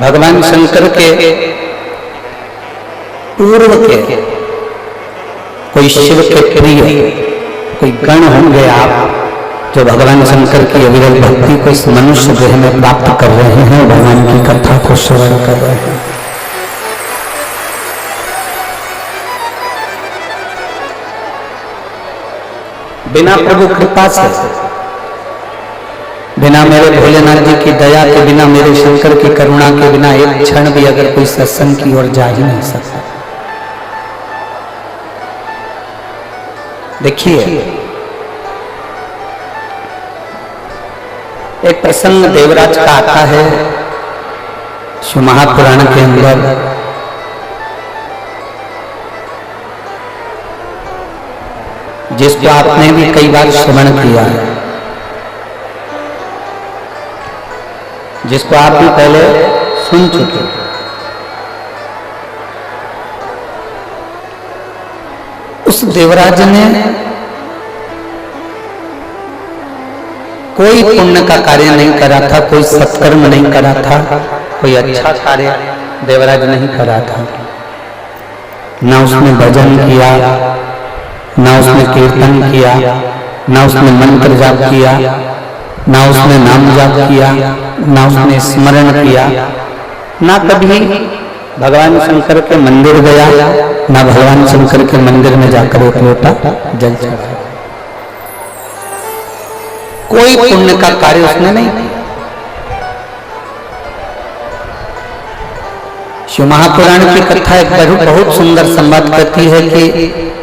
भगवान शंकर के पूर्व के कोई शिव के प्रिय कोई गण होंगे आप जो भगवान शंकर की अविरल भक्ति को इस मनुष्य देह में प्राप्त कर रहे हैं, भगवान की कथा को श्रवण कर रहे हैं। बिना प्रभु कृपा से, बिना मेरे भोलेनाथ जी की दया के, बिना मेरे शंकर की करुणा के बिना एक क्षण भी अगर कोई सत्संग की ओर जा ही नहीं सकता। देखिए, एक प्रसंग देवराज का आता है शिव महापुराण के अंदर। जिसको आपने भी कई बार श्रवण किया है, जिसको आप भी पहले सुन चुके। उस देवराज ने कोई पुण्य का कार्य नहीं करा था, कोई सत्कर्म नहीं करा था, कोई अच्छा कार्य देवराज नहीं करा था। ना उसने भजन किया, ना उसने कीर्तन किया, ना उसने मंत्र जाप किया, ना उसने नाम जाप किया, ना उसने स्मरण किया, ना कभी भगवान शंकर के मंदिर गया, ना भगवान शंकर के मंदिर में जाकर एक लोटा जल चढ़ाया। कोई पुण्य का कार्य उसने नहीं किया। शिव महापुराण की कथा एक बहुत सुंदर संवाद करती है कि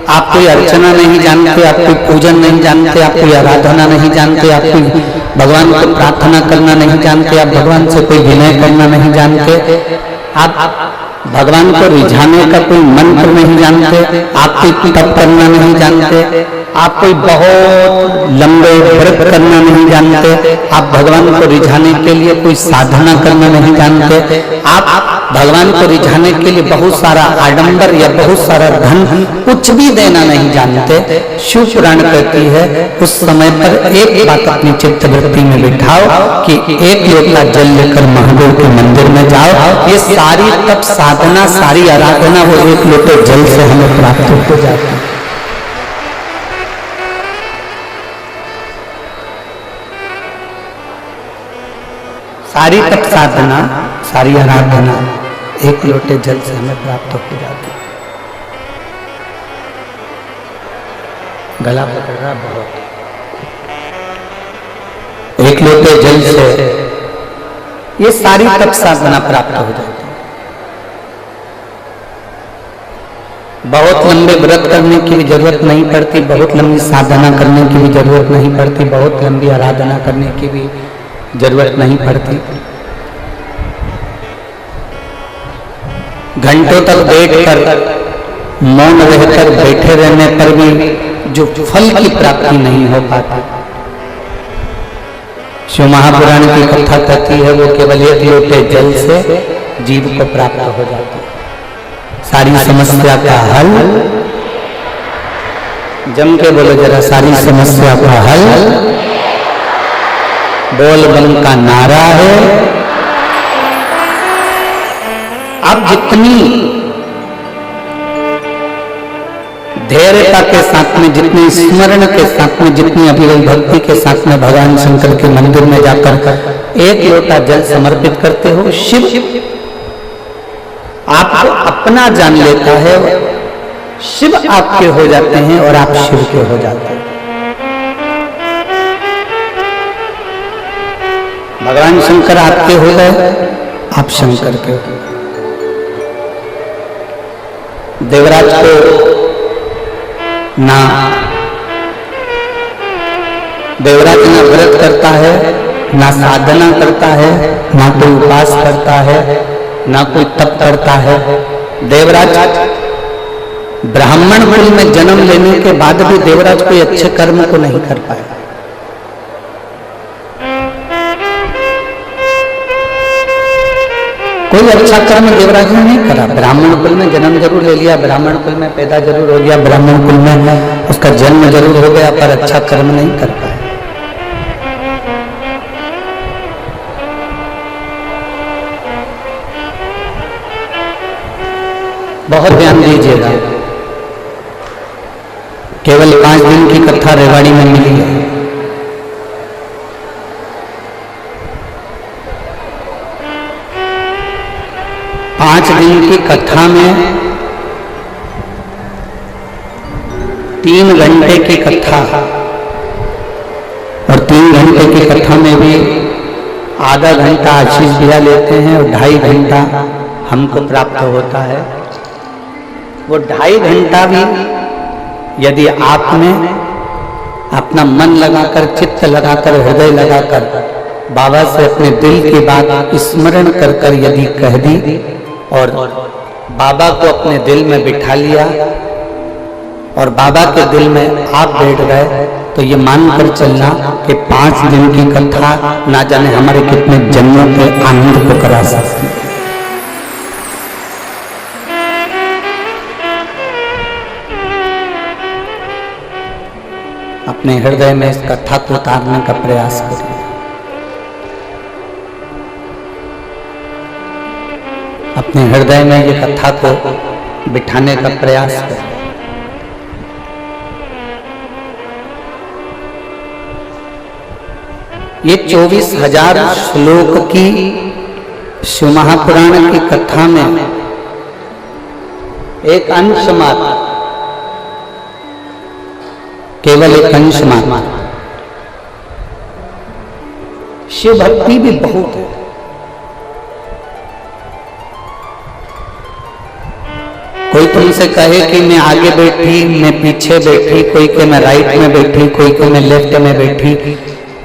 आप कोई अर्चना नहीं जानते, आप कोई पूजन नहीं जानते, आप कोई आराधना नहीं जानते, आप कोई भगवान को प्रार्थना करना नहीं जानते, आप भगवान से कोई विनय करना नहीं जानते, आप भगवान को रिझाने का कोई मंत्र नहीं जानते, आप कोई तप करना नहीं जानते, आप कोई बहुत लंबे व्रत करना नहीं जानते, आप भगवान को रिझाने के लिए कोई साधना करना नहीं जानते, आप भगवान को रिझाने के लिए बहुत सारा आडंबर या बहुत सारा धन कुछ भी देना नहीं जानते। शिव पुराण कहती है उस समय पर एक बात अपनी चित्त वृत्ति में बिठाओ कि एक लोटा जल लेकर महादेव के मंदिर में जाओ। ये सारी तप साधना, सारी आराधना वो एक लोटे जल से हमें प्राप्त हो जाती है। सारी तप साधना, सारी आराधना एक लोटे जल से हमें प्राप्त हो जाती है। गला पकड़ रहा बहुत। एक लोटे जल से ये सारी तप साधना प्राप्त हो जाती है। बहुत लंबे व्रत करने की भी जरूरत नहीं पड़ती, बहुत लंबी साधना करने की भी जरूरत नहीं पड़ती, बहुत लंबी आराधना करने की भी जरूरत नहीं पड़ती। घंटों तक बैठकर मौन रहकर बैठे रहने पर भी जो फल की प्राप्ति नहीं हो पाती, शिव महापुराण की कथा कहती है वो केवल एक लोटे जल से जीव को प्राप्त हो जाती है। सारी समस्या का हल, जम के बोलो जरा, सारी समस्या का हल बोल बम का नारा है। आप जितनी धैर्यता के साथ में, जितनी स्मरण के साथ में, जितनी अविरल भक्ति के साथ में भगवान शंकर के मंदिर में जाकर एक लोटा जल समर्पित करते हो, शिव आपको अपना जान लेता है, शिव आपके हो जाते हैं और आप शिव के हो जाते हैं। भगवान शंकर आपके हो गए, आप शंकर के हो। देवराज को ना देवराज ना व्रत करता है, ना साधना करता है, ना कोई उपास करता है, ना कोई तप करता है। देवराज ब्राह्मण कुल में जन्म लेने के बाद भी देवराज कोई अच्छे कर्म को नहीं कर पाया। कोई अच्छा कर्म देवराज ने नहीं करा। ब्राह्मण कुल में जन्म जरूर ले लिया, ब्राह्मण कुल में पैदा जरूर हो गया, ब्राह्मण कुल में उसका जन्म जरूर हो गया, पर अच्छा कर्म नहीं कर पाया। बहुत ध्यान दीजिएगा। केवल 5 दिन की कथा रेवाड़ी में मिली है। पांच दिन की कथा में 3 घंटे की कथा, और 3 घंटे की कथा में भी आधा घंटा आशीष भैया लेते हैं और 2.5 घंटा हमको प्राप्त होता है। वो 2.5 घंटा भी यदि आपने अपना मन लगाकर, चित्त लगाकर, हृदय लगाकर बाबा से अपने दिल की बात स्मरण कर कर यदि कह दी और बाबा को अपने दिल में बिठा लिया और बाबा के दिल में आप बैठ गए, तो ये मानकर चलना कि 5 दिन की कथा ना जाने हमारे कितने जन्मों के आनंद को करा सकती है। अपने हृदय में इस कथा को उतारने का प्रयास करिए। अपने हृदय में ये कथा को बिठाने का प्रयास करें। ये 24,000 श्लोक की शिव महापुराण की कथा में एक अंश मात्र, केवल एक अंश मात्र। शिव भक्ति भी बहुत है। कोई तुमसे कहे कि मैं आगे बैठी, मैं पीछे बैठी, कोई के मैं राइट में बैठी, कोई के मैं लेफ्ट में बैठी,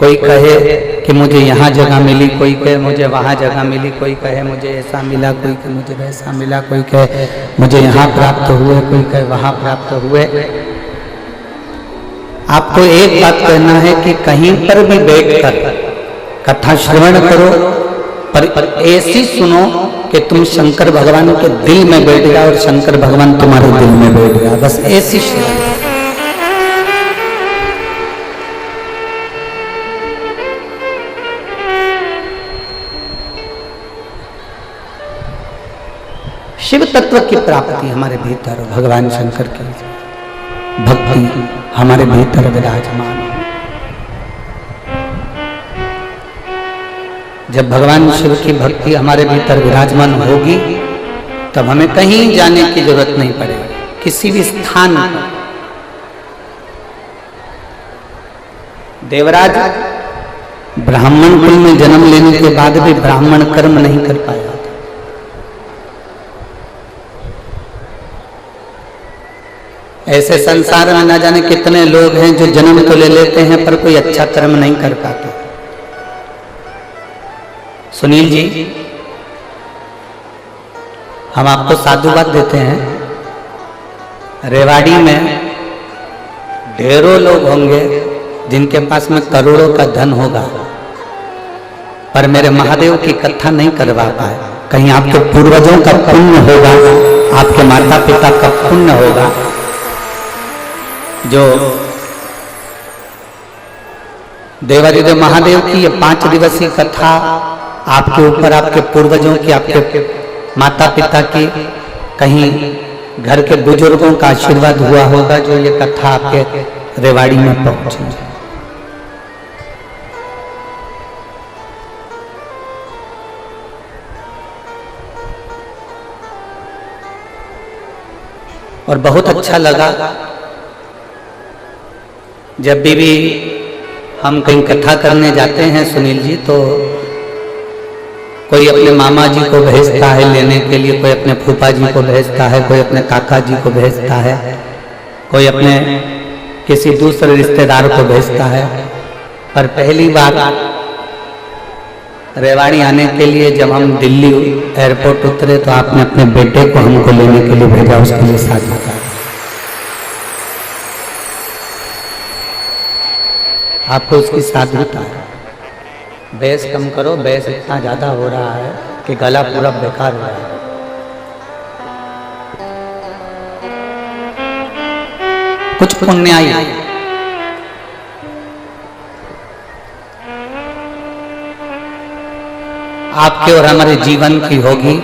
कोई कहे कि मुझे यहाँ जगह मिली, कोई कहे मुझे वहाँ जगह मिली, कोई कहे मुझे ऐसा मिला, कोई कहे मुझे वैसा मिला, कोई कहे मुझे यहाँ प्राप्त हुए, कोई कहे वहाँ प्राप्त हुए। आपको एक बात कहना है कि कहीं पर भी बैठकर कथा श्रवण करो, पर ऐसी सुनो कि तुम शंकर भगवान के दिल में बैठ जाओ और शंकर भगवान तुम्हारे दिल में बैठ जाओ। बस ऐसी श्रवण। शिव तत्व की प्राप्ति हमारे भीतर, भगवान शंकर की भक्ति हमारे भीतर विराजमान है। जब भगवान शिव की भक्ति हमारे भीतर विराजमान होगी, तब हमें कहीं जाने की जरूरत नहीं पड़ेगी। किसी भी स्थान पर देवराज ब्राह्मण कुल में जन्म लेने के बाद भी ब्राह्मण कर्म नहीं कर पाया। ऐसे संसार में ना जाने कितने लोग हैं जो जन्म तो ले लेते हैं पर कोई अच्छा कर्म नहीं कर पाते। सुनील जी, हम आपको साधुवाद देते हैं। रेवाड़ी में ढेरों लोग होंगे जिनके पास में करोड़ों का धन होगा, पर मेरे महादेव की कथा नहीं करवा पाए। कहीं आपके पूर्वजों का पुण्य होगा, आपके माता पिता का पुण्य होगा, जो देवादिदेव महादेव की ये 5 दिवसीय कथा आपके ऊपर, आपके पूर्वजों की, आपके माता पिता की, कहीं घर के बुजुर्गों का आशीर्वाद हुआ होगा जो ये कथा आपके रेवाड़ी में पहुंची। और बहुत अच्छा लगा जब भी हम कहीं कथा करने जाते हैं सुनील जी, तो कोई अपने मामा जी को भेजता है लेने के लिए, कोई अपने फूफा जी को भेजता है, कोई अपने काका जी को भेजता है, कोई अपने किसी दूसरे रिश्तेदार को भेजता है। पर पहली बार रेवाड़ी आने के लिए जब हम दिल्ली एयरपोर्ट उतरे तो आपने अपने बेटे को हमको लेने के लिए भेजा, उसके लिए साथ। आपको उसकी साधुता है। बैस कम करो, बैस इतना ज्यादा हो रहा है कि गला पूरा बेकार हो रहा है। कुछ पुण्य आई आपके और हमारे जीवन की होगी,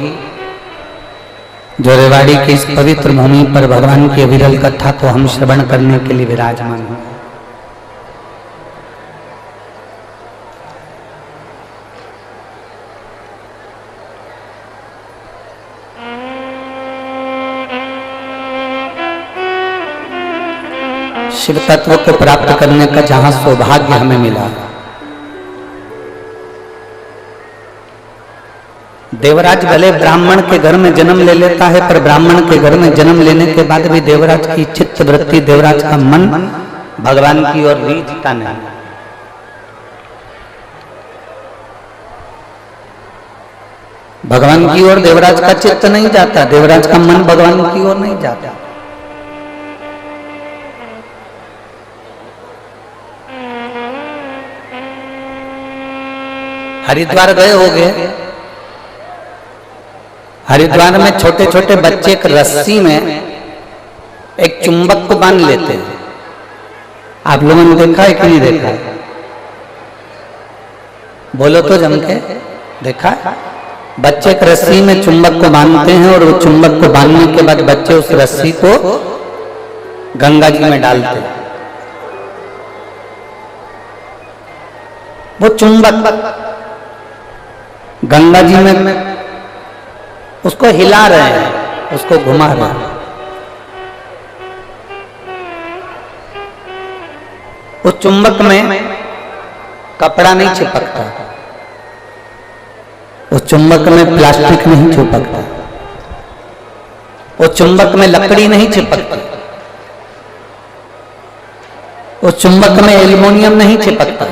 जो रेवाड़ी की इस पवित्र भूमि पर भगवान की अविरल कथा को हम श्रवण करने के लिए विराजमान हैं। शिव तत्व को प्राप्त करने का जहां सौभाग्य हमें मिला, देवराज भले ब्राह्मण के घर में जन्म ले लेता है, पर ब्राह्मण के घर में जन्म लेने के बाद भी देवराज की चित्त वृत्ति, देवराज का मन भगवान की ओर रीझता नहीं। भगवान की ओर देवराज का चित्त नहीं जाता, देवराज का मन भगवान की ओर नहीं जाता। हरिद्वार गए होंगे, हरिद्वार में छोटे छोटे बच्चे एक रस्सी में एक चुंबक को बांध लेते हैं। आप लोगों ने देखा है कि नहीं देखा है? बोलो तो जम के, देखा है? बच्चे एक रस्सी में चुंबक को बांधते हैं और वो चुंबक को बांधने के बाद बच्चे उस रस्सी को गंगा जी में डालते हैं। वो चुंबक गंगा जी में उसको हिला रहे हैं, उसको घुमा रहे हैं। उस चुंबक में कपड़ा नहीं चिपकता, उस चुंबक में प्लास्टिक नहीं चिपकता, उस चुंबक में लकड़ी नहीं चिपकती, उस चुंबक में एल्युमिनियम नहीं चिपकता।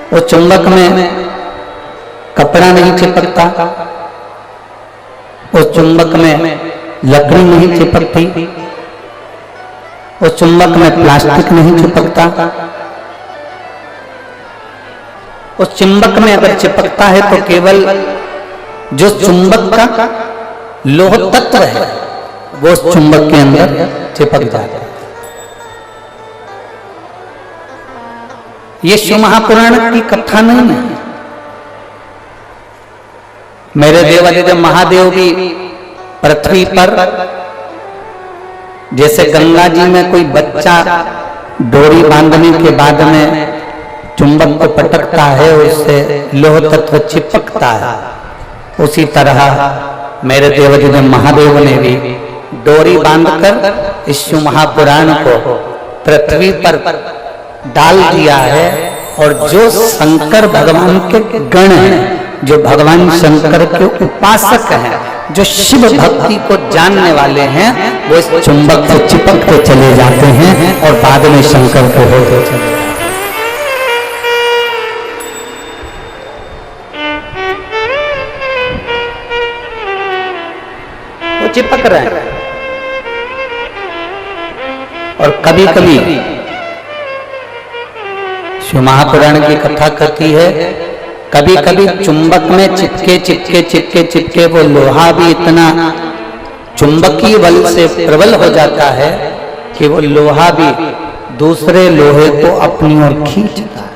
उस चुंबक में कपड़ा नहीं चिपकता, उस चुंबक में लकड़ी नहीं चिपकती, उस चुंबक में प्लास्टिक नहीं चिपकता। उस चुंबक में अगर चिपकता है तो केवल जो चुंबक का लोह तत्व है वो उस चुंबक के अंदर चिपक जाता है। ये शिव महापुराण की कथा नहीं है। मेरे देवादिदेव महादेव भी पृथ्वी पर जैसे गंगा जी में कोई बच्चा डोरी बांधने के बाद में चुंबक को पटकता है, उससे लोह तत्व चिपकता है, उसी तरह मेरे देवादिदेव महादेव ने भी डोरी बांधकर इस शिव महापुराण को पृथ्वी पर डाल दिया है। और जो शंकर भगवान के गण हैं, जो भगवान शंकर के उपासक हैं, जो शिव भक्ति को जानने वाले हैं, वो इस चुंबक से चिपकते चले जाते हैं और बाद में शंकर को होते चले। वो चिपक रहे हैं। और कभी कभी शिव महापुराण की कथा कहती है, कभी कभी चुंबक में चिपके चिपके चिपके चिपके वो लोहा भी इतना चुंबकीय बल से प्रबल हो जाता है कि वो लोहा भी दूसरे लोहे को अपनी ओर खींचता है।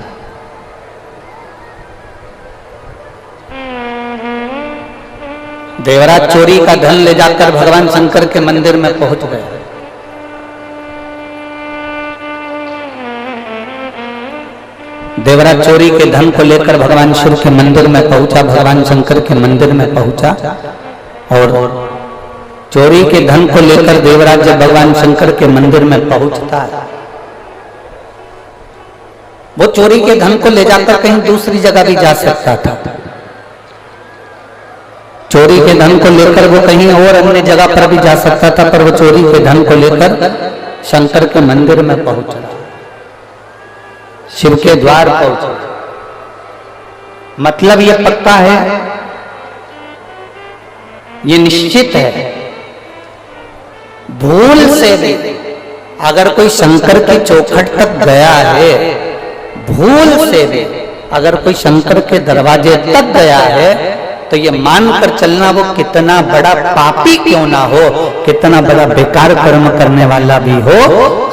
देवराज चोरी का धन ले जाकर भगवान शंकर के मंदिर में पहुंच गए। देवराज चोरी के धन को लेकर भगवान शिव के मंदिर में पहुंचा, भगवान शंकर के मंदिर में पहुंचा और चोरी के धन को लेकर देवराज जब भगवान शंकर के मंदिर में पहुंचता है, वो चोरी के धन को ले जाकर कहीं दूसरी जगह भी जा सकता था। चोरी के धन को लेकर वो कहीं और अन्य जगह पर भी जा सकता था, पर वो चोरी के धन को लेकर शंकर के मंदिर में पहुंचा, शिव के द्वार पहुंचे। मतलब ये पक्का है, ये निश्चित है, भूल से भी अगर कोई शंकर की चौखट तक गया है, भूल से भी अगर कोई शंकर के दरवाजे तक गया है, तो ये मानकर चलना वो कितना बड़ा पापी क्यों ना हो, कितना बड़ा बेकार कर्म करने वाला भी हो,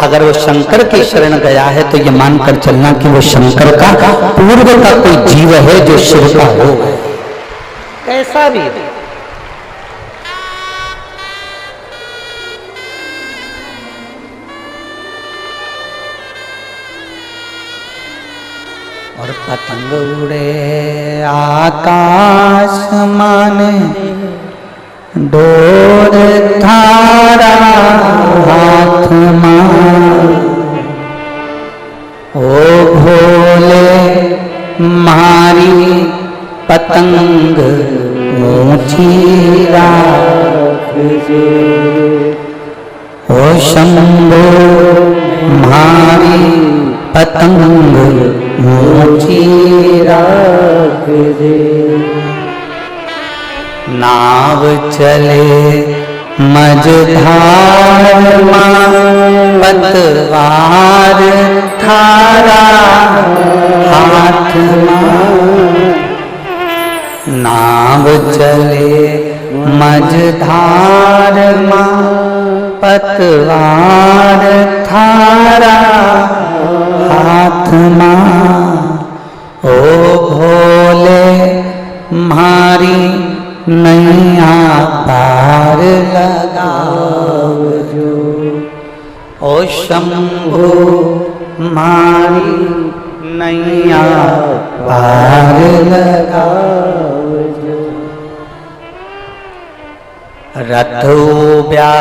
अगर वो शंकर की शरण गया है तो ये मानकर चलना कि वो शंकर का पूर्व का कोई जीव है जो शिव का हो, कैसा भी हो। और पतंग उड़े आकाश माने, डोर थारा हाथ मान, ओ भोले मारी पतंग ऊंची राख जे, ओ शंभो मारी पतंग ऊंची राख दे। नाव चले मझधार मां, पतवार थारा हाथ मां, नाव चले मझधार मां, पतवार थारा हाथ मां, ओ भोले मारी नैया पार लगाओ जो, ओ शंभो मारी नैया पार लगाओ जो। रथोब्या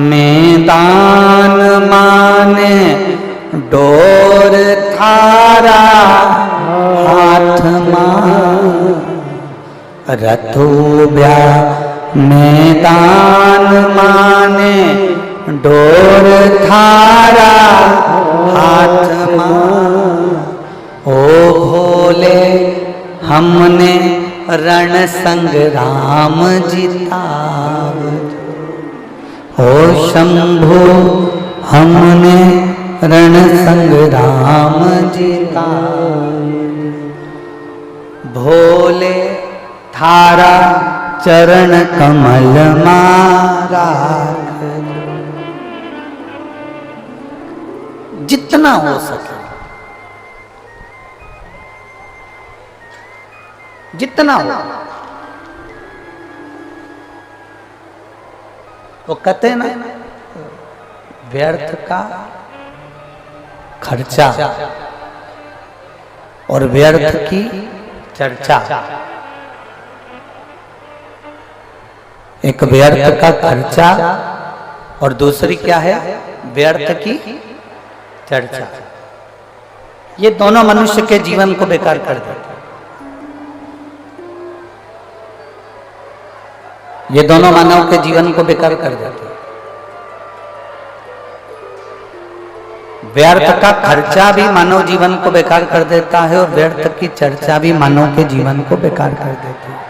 मैदान माने, डोर थारा हाथ मां, रथोब्या मैदान माने, डोर थारा हाथ मां, ओ भोले हमने रण संग्राम जिताव, ओ शंभो हमने रण संग्राम जिताव, भोले थारा चरण कमल मारा, जितना हो सके, जितना हो। वो कहते हैं ना, व्यर्थ का खर्चा और व्यर्थ की चर्चा। एक व्यर्थ का खर्चा और दूसरी क्या है, व्यर्थ की चर्चा। ये दोनों मनुष्य के जीवन को बेकार कर देते, ये दोनों मानव के जीवन को बेकार कर देते। व्यर्थ का खर्चा भी मानव जीवन को बेकार कर देता है और व्यर्थ की चर्चा भी मानव के जीवन को बेकार कर देती है।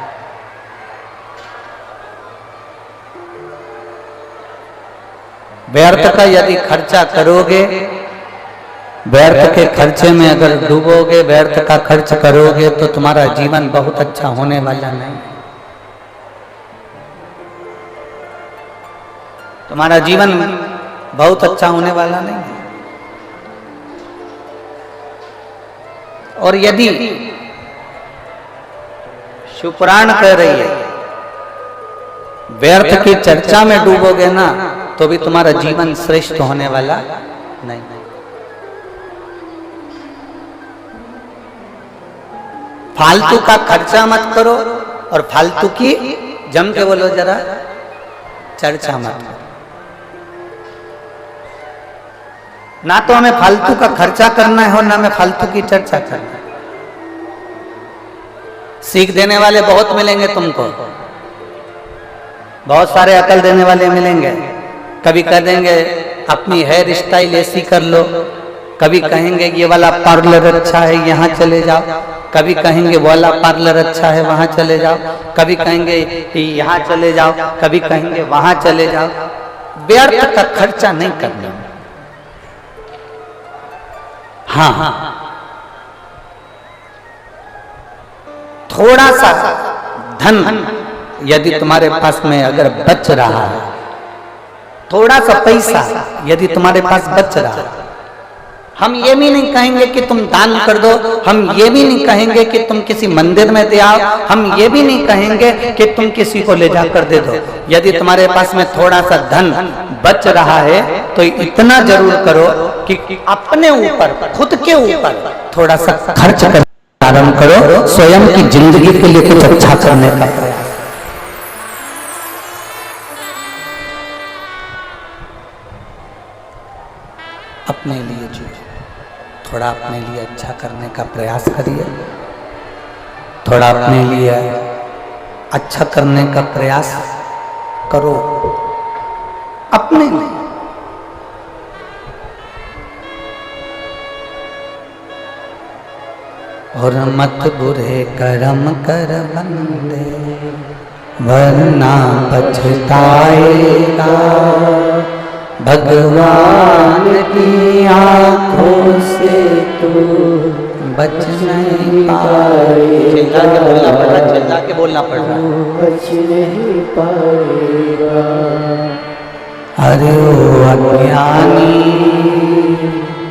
व्यर्थ का यदि खर्चा करोगे, व्यर्थ के खर्चे में अगर डूबोगे, व्यर्थ का खर्च करोगे तो तुम्हारा जीवन बहुत अच्छा होने वाला नहीं। तुम्हारा जीवन बहुत अच्छा होने वाला नहीं है। और यदि शिवपुराण कह रही है व्यर्थ की चर्चा में डूबोगे ना तो भी तुम्हारा जीवन श्रेष्ठ होने वाला नहीं। फालतू का खर्चा मत करो और फालतू की, जम के बोलो जरा, चर्चा मत करो। ना तो हमें फालतू का खर्चा करना है और ना हमें फालतू की चर्चा करना है। सीख देने वाले बहुत मिलेंगे तुमको, बहुत सारे अकल देने वाले मिलेंगे। कभी कह देंगे अपनी हेयर स्टाइल ऐसी कर लो, कभी कहेंगे ये वाला पार्लर अच्छा है यहाँ चले जाओ, कभी कहेंगे वो वाला पार्लर अच्छा है वहां चले जाओ, कभी कहेंगे यहाँ चले जाओ, कभी कहेंगे वहां चले जाओ। व्यर्थ का खर्चा नहीं करना। हाँ, थोड़ा सा धन यदि तुम्हारे पास में अगर बच रहा है, थोड़ा सा पैसा यदि तुम्हारे पास बच रहा है, हम ये भी नहीं कहेंगे कि तुम दान कर दो, हम ये भी नहीं कहेंगे कि तुम किसी मंदिर में दे आओ, हम ये भी नहीं कहेंगे कि तुम किसी को ले जाकर दे दो। यदि तुम्हारे पास में थोड़ा सा धन बच रहा है तो इतना जरूर करो कि अपने ऊपर, खुद के ऊपर थोड़ा सा खर्च करना आरंभ करो, स्वयं की जिंदगी के लिए कुछ अच्छा करने का प्रयास। अपने लिए जी थोड़ा अपने लिए अच्छा करने का प्रयास करिए, थोड़ा अपने लिए अच्छा करने का प्रयास करो अपने लिए। और मत बुरे कर्म कर बंदे वरना पछताएगा, भगवान की आंखों से तू बच नहीं पाएगा, चिल्ला के बोलना पड़ रहा है, बच नहीं पाएगा। अरे ओ अज्ञानी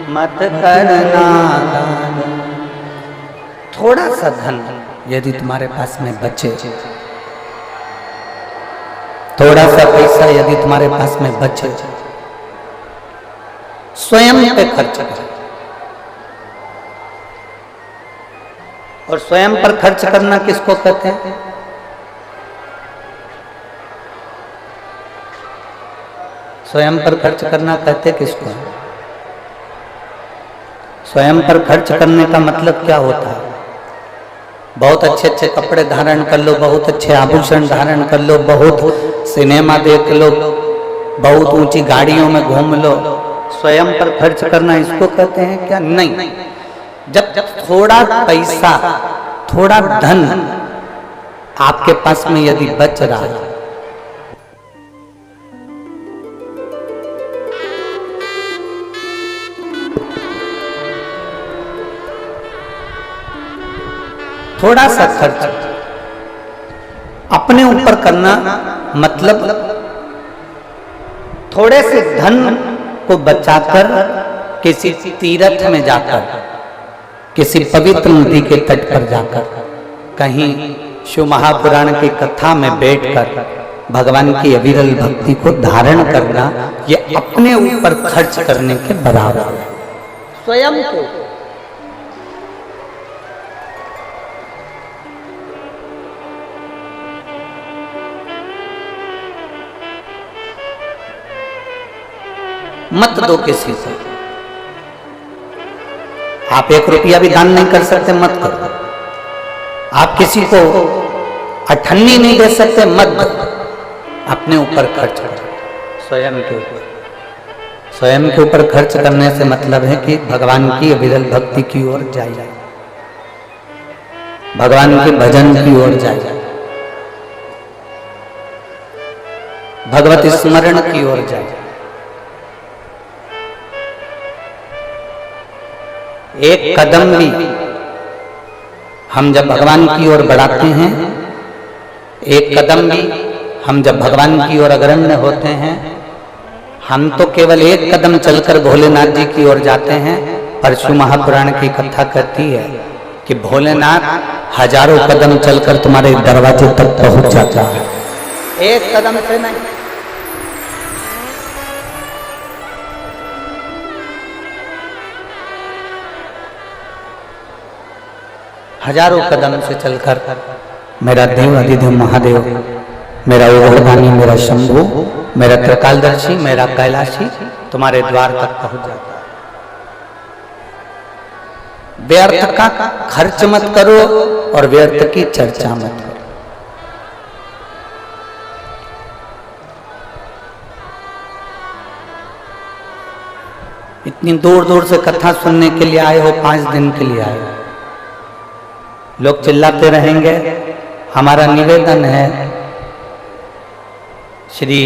मत करना दान। थोड़ा सा धन यदि तुम्हारे पास में बचे, थोड़ा सा पैसा यदि तुम्हारे पास में बचे, स्वयं पे खर्च करो। और स्वयं पर खर्च करना किसको कहते हैं? स्वयं पर खर्च करना कहते किसको? स्वयं पर खर्च करने का मतलब क्या होता है? बहुत अच्छे अच्छे कपड़े धारण कर लो, बहुत अच्छे आभूषण धारण कर लो, बहुत सिनेमा देख लो, बहुत ऊंची गाड़ियों में घूम लो। स्वयं पर खर्च करना इसको कहते हैं क्या? नहीं। जब थोड़ा पैसा, थोड़ा धन आपके पास में यदि बच रहा है, थोड़ा सा खर्च अपने ऊपर करना, मतलब थोड़े से धन को बचाकर किसी तीर्थ में जाकर, किसी पवित्र नदी के तट पर जाकर, कहीं शिव महापुराण की कथा में बैठकर भगवान की अविरल भक्ति को धारण करना, ये अपने ऊपर खर्च करने के बराबर है। स्वयं को मत दो किसी को। आप 1 रुपया भी दान नहीं कर सकते, मत करो। आप किसी को अठन्नी नहीं दे सकते, मत दो। अपने ऊपर खर्च करो, स्वयं के ऊपर। स्वयं के ऊपर खर्च करने से मतलब है कि भगवान की अविरल भक्ति की ओर जाइए, भगवान के भजन की ओर जाइए, भगवत स्मरण की ओर जाइए। एक कदम भी हम जब भगवान की ओर बढ़ाते हैं, एक कदम भी हम जब भगवान की ओर अग्रण्य होते हैं, हम तो केवल एक कदम चलकर भोलेनाथ जी की ओर जाते हैं। पर शिव महापुराण की कथा कहती है कि भोलेनाथ हजारों कदम चलकर तुम्हारे दरवाजे तक पहुंच जाता है, एक कदम से नहीं। हजारों कदम से चलकर मेरा देव अधिदेव महादेव, मेरा ओघड़दानी, मेरा शंभु, मेरा त्रिकालदर्शी, मेरा कैलाशी तुम्हारे द्वार तक पहुंच जाता है। व्यर्थ का खर्च मत करो और व्यर्थ की चर्चा मत करो। इतनी दूर दूर से कथा सुनने के लिए आए हो, 5 दिन के लिए आए हो, लोग चिल्लाते रहेंगे। हमारा निवेदन है, श्री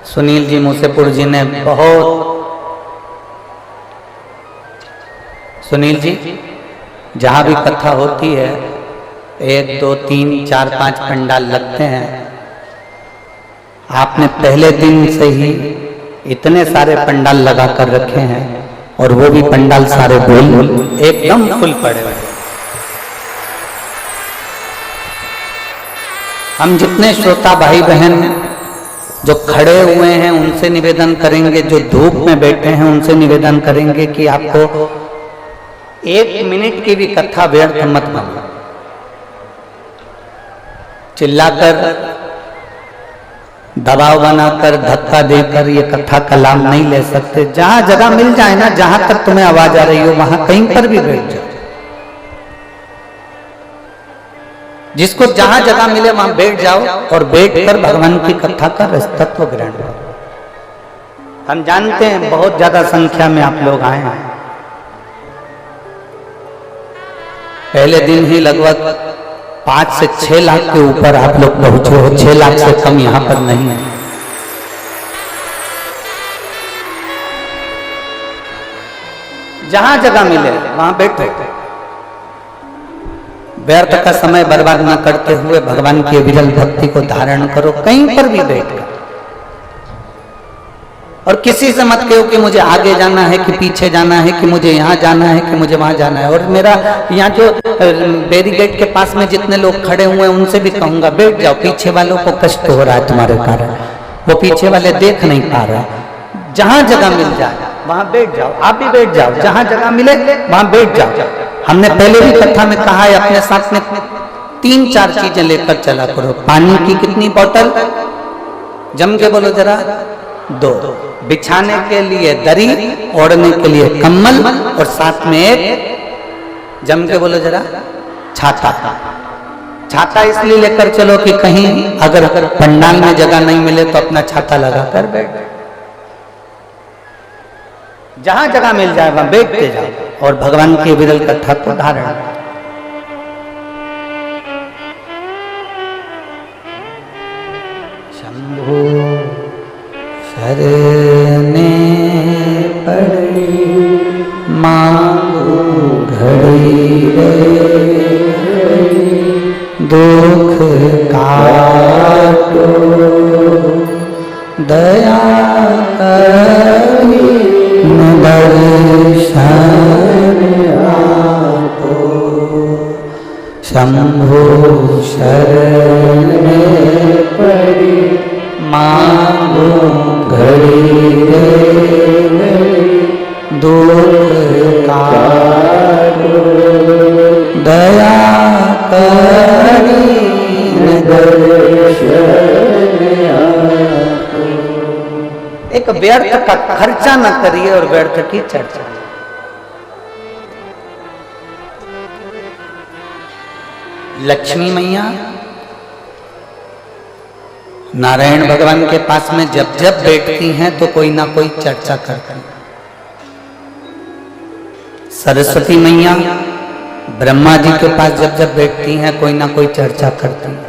सुनील जी मूसेपुर जी ने सुनील जी जहाँ भी कथा होती है 1 2 3 4 5 पंडाल लगते हैं। आपने पहले दिन से ही इतने सारे पंडाल लगा कर रखे हैं और वो भी पंडाल सारे गोल एकदम फुल पड़े हुए। हम जितने श्रोता भाई बहन जो खड़े हुए हैं उनसे निवेदन करेंगे, जो धूप में बैठे हैं उनसे निवेदन करेंगे कि आपको 1 मिनट की भी कथा व्यर्थ मत बनो। चिल्लाकर, दबाव बनाकर, धक्का देकर ये कथा का लाभ नहीं ले सकते। जहां जगह मिल जाए ना, जहां तक तुम्हें आवाज आ रही हो वहां कहीं पर भी बैठ जाओ। जिसको जहां जगह मिले वहां बैठ जाओ और बैठकर भगवान की कथा का तत्व ग्रहण करो। हम जानते हैं बहुत ज्यादा संख्या में आप लोग आए हैं। पहले दिन ही लगभग 5 से 6 लाख के ऊपर आप लोग पहुंचे हो। 6 लाख से कम यहां पर नहीं है। जहां जगह मिले वहां बैठो। व्यर्थ का समय बर्बाद न करते हुए भगवान की विरल भक्ति को धारण करो, कहीं पर भी बैठो। और किसी से मत कहो कि मुझे आगे जाना है कि पीछे जाना है, कि मुझे यहाँ जाना है कि मुझे वहां जाना है। और मेरा यहाँ जो बैरिकेड के पास में जितने लोग खड़े हुए हैं उनसे भी कहूंगा बैठ जाओ। पीछे वालों को कष्ट हो रहा है तुम्हारे कारण, वो पीछे वाले देख नहीं पा रहे। जहां जगह मिल जाए वहां बैठ जाओ। आप भी बैठ जाओ, जहां जगह मिले वहां बैठ जाओ। हमने पहले भी कथा में कहा है, अपने साथ में 3-4 चीजें लेकर चला करो। पानी की कितनी बोतल? जम के बोलो जरा। 2। बिछाने के लिए दरी, ओढ़ने के लिए कम्बल, और साथ में एक, जम के बोलो जरा, छाता। छाता इसलिए लेकर चलो कि कहीं अगर पंडाल में जगह नहीं मिले तो अपना छाता लगाकर बैठ। जहां जगह मिल जाए वहां बैठते जाओ और भगवान की विरल कथा को धारण। शंभो शरणे पड़ी मांगो घड़ी रे, दुख काटो दया करी दर्शन आपो। शंभो शरणे पड़ी मांगो घड़ी रे, दुख काटो दया करी दर्शन। एक व्यर्थ का खर्चा न करिए और व्यर्थ की चर्चा। लक्ष्मी मैया नारायण भगवान के पास में जब जब बैठती हैं तो कोई ना कोई चर्चा करती हैं। सरस्वती मैया ब्रह्मा जी के पास जब जब बैठती हैं कोई ना कोई चर्चा करती हैं।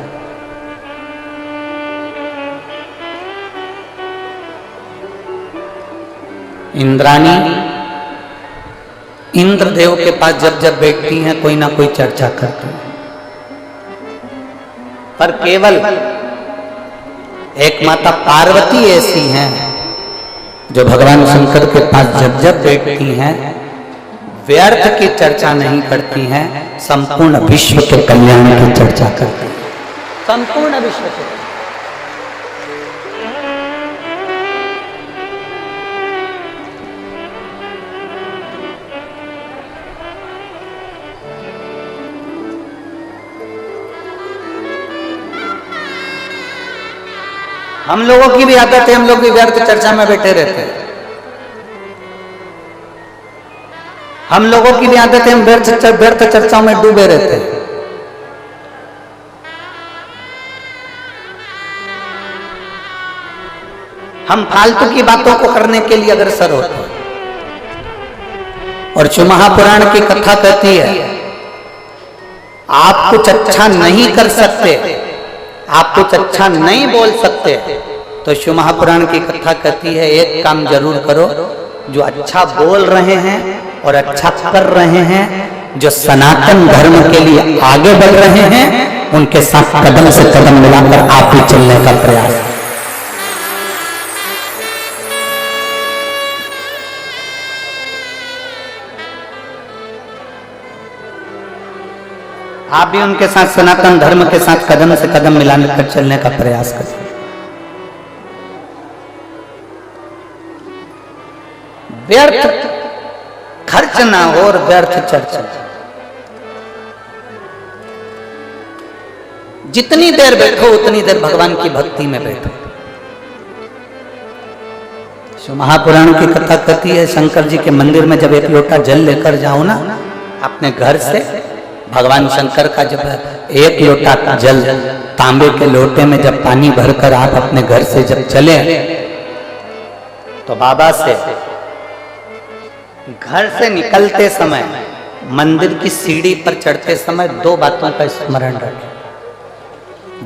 इंद्राणी इंद्रदेव के पास जब जब बैठती हैं कोई ना कोई चर्चा करती हैं। पर केवल एक माता पार्वती ऐसी हैं जो भगवान शंकर के पास जब जब बैठती हैं व्यर्थ की चर्चा नहीं करती हैं, संपूर्ण विश्व के कल्याण की चर्चा करती हैं। संपूर्ण विश्व के। हम लोगों की भी आदत है, हम लोग भी व्यर्थ चर्चा में बैठे रहते हैं। हम लोगों की भी आदत है, हम व्यर्थ चर्चाओं में डूबे रहते हैं। हम फालतू की बातों को करने के लिए अग्रसर होते हैं। और शिव महापुराण की कथा कहती है आप कुछ अच्छा नहीं कर सकते, आप कुछ अच्छा नहीं बोल सकते, तो शिव महापुराण की कथा कहती है एक काम जरूर करो, जो अच्छा बोल रहे हैं और अच्छा कर रहे हैं जो सनातन धर्म के लिए आगे बढ़ रहे हैं उनके साथ कदम से कदम मिलाकर आप भी चलने का प्रयास। आप भी उनके साथ सनातन धर्म के साथ कदम से कदम मिलाने कर चलने का प्रयास करें। व्यर्थ खर्च ना हो और व्यर्थ चर्चा। जितनी देर बैठो उतनी देर भगवान की भक्ति में बैठो। महापुराण की कथा कहती है, शंकर जी के मंदिर में जब एक लोटा जल लेकर जाओ ना अपने घर से, भगवान शंकर का जब एक लोटा जल तांबे के लोटे में जब पानी भरकर आप अपने घर से जब चले तो बाबा से घर से निकलते समय मंदिर की सीढ़ी पर चढ़ते समय दो बातों का स्मरण रखें।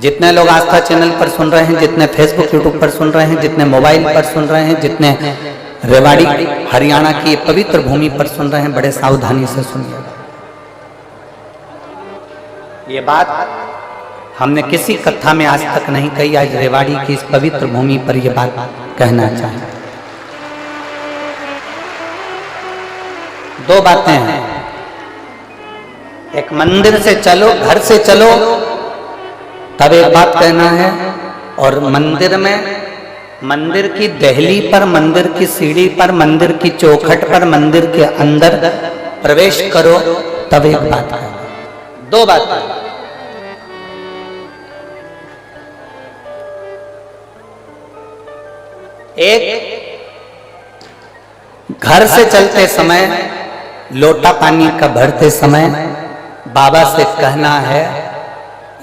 जितने लोग आस्था चैनल पर सुन रहे हैं, जितने फेसबुक यूट्यूब पर सुन रहे हैं, जितने मोबाइल पर सुन रहे हैं, जितने रेवाड़ी हरियाणा की पवित्र भूमि पर सुन रहे हैं, बड़े सावधानी से सुनिए। ये बात हमने किसी कथा में आज तक नहीं कही, आज रेवाड़ी की इस पवित्र भूमि पर यह बात कहना चाहें। दो बातें हैं, एक मंदिर से चलो, घर से चलो तब एक बात कहना है, और मंदिर में, मंदिर की दहली पर, मंदिर की सीढ़ी पर, मंदिर की चौखट पर, मंदिर के अंदर प्रवेश करो तब एक बात कहना। दो बातें। एक, घर से चलते समय लोटा पानी का भरते समय बाबा से कहना है,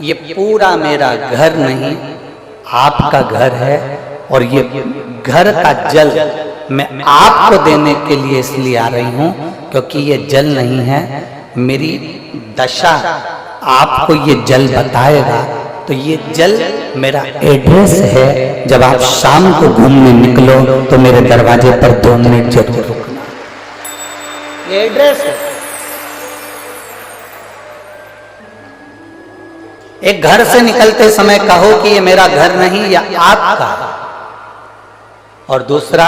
ये पूरा मेरा घर नहीं आपका घर है, और ये घर का जल मैं आपको देने के लिए इसलिए आ रही हूं क्योंकि ये जल नहीं है, मेरी दशा आपको ये जल बताएगा। तो ये जल मेरा एड्रेस है, जब आप शाम को घूमने निकलो तो मेरे दरवाजे पर 2 मिनट जरूर रुकना। ये एड्रेस है। एक घर से निकलते समय कहो कि ये मेरा घर नहीं, या आपका। और दूसरा,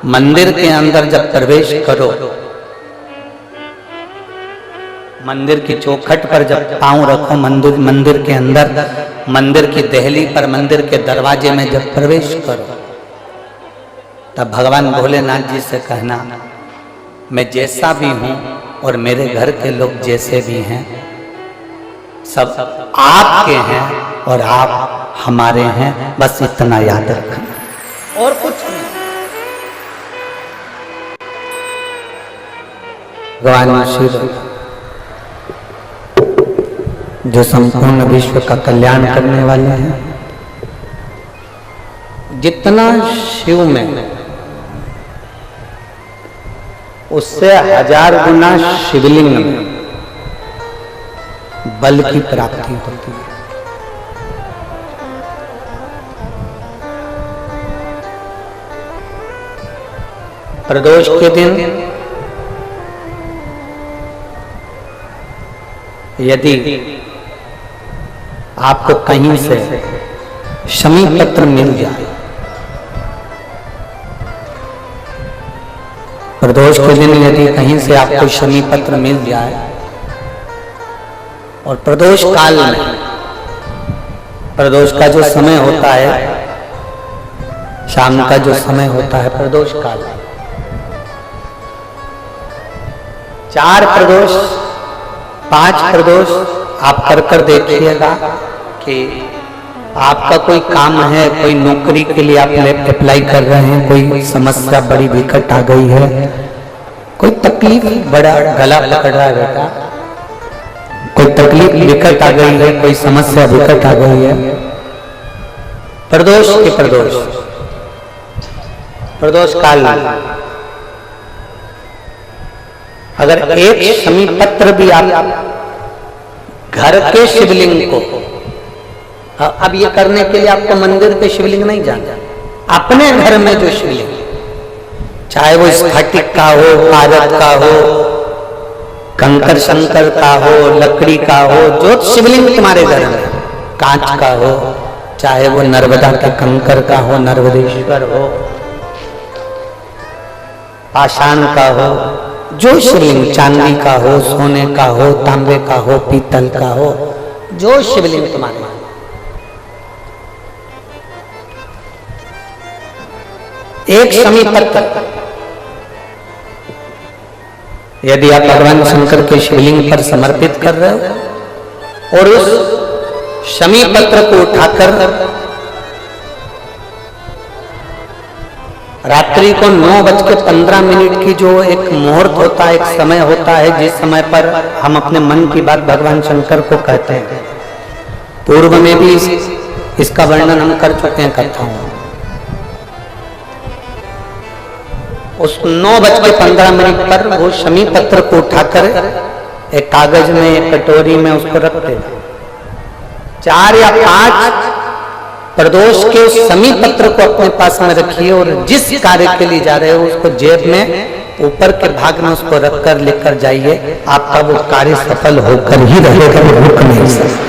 मंदिर के अंदर जब प्रवेश करो, मंदिर की चौखट पर जब पांव रखो, मंदिर के अंदर, मंदिर की दहली पर, मंदिर के दरवाजे में जब प्रवेश करो, तब भगवान भोलेनाथ जी से कहना, मैं जैसा भी हूं और मेरे घर के लोग जैसे भी हैं, सब आपके हैं और आप हमारे हैं, बस इतना याद रखना और कुछ नहीं। भगवान शिव जो संपूर्ण विश्व का कल्याण करने वाले हैं, जितना शिव में उससे 1000 गुना शिवलिंग में बल की प्राप्ति होती है। प्रदोष के दिन यदि आपको कहीं से शमी पत्र मिल जाए, प्रदोष के दिन यदि कहीं से आपको शमी पत्र मिल जाए, और प्रदोष काल में, प्रदोष का जो समय होता है, शाम का जो समय होता है प्रदोष काल, 4 प्रदोष 5 प्रदोष आप कर देखिएगा कि आपका कोई काम है, कोई नौकरी के लिए आप अप्लाई कर रहे हैं, कोई समस्या बड़ी विकट आ गई है, कोई तकलीफ, बड़ा गला पकड़ रहा है बेटा, कोई तकलीफ विकट आ गई है, कोई समस्या विकट आ गई है, प्रदोष के प्रदोष काल अगर एक शमी पत्र भी आप घर के शिवलिंग को, अब ये करने के लिए आपको मंदिर पे शिवलिंग नहीं जाना, अपने घर में जो शिवलिंग, चाहे वो स्फटिक का हो, पारद का हो, कंकर शंकर का हो, लकड़ी का हो, जो शिवलिंग तुम्हारे घर में, कांच का हो, चाहे वो नर्मदा के कंकर का हो, नर्मदेश्वर हो, पाषाण का हो, जो शिवलिंग चांदी का हो, सोने का हो, तांबे का हो, पीतल का हो, जो शिवलिंग तुम्हारे, एक शमी पत्र यदि आप भगवान शंकर के शिवलिंग पर समर्पित कर रहे हो और उस शमी पत्र को उठाकर रात्रि को 9:15 की जो एक मुहूर्त होता है, एक समय होता है जिस समय पर हम अपने मन की बात भगवान शंकर को कहते हैं, पूर्व में भी इसका वर्णन हम कर चुके हैं कथाओं में। उस 9:15 पर वो शमी पत्र को उठाकर एक कागज में, एक कटोरी में उसको रखते, 4 या 5 प्रदोष के उस शमी पत्र को अपने पास में रखिए और जिस कार्य के लिए जा रहे हो उसको जेब में ऊपर के भाग में उसको रखकर लेकर जाइए, आपका वो कार्य सफल होकर ही रहेगा, रुक नहीं सकता।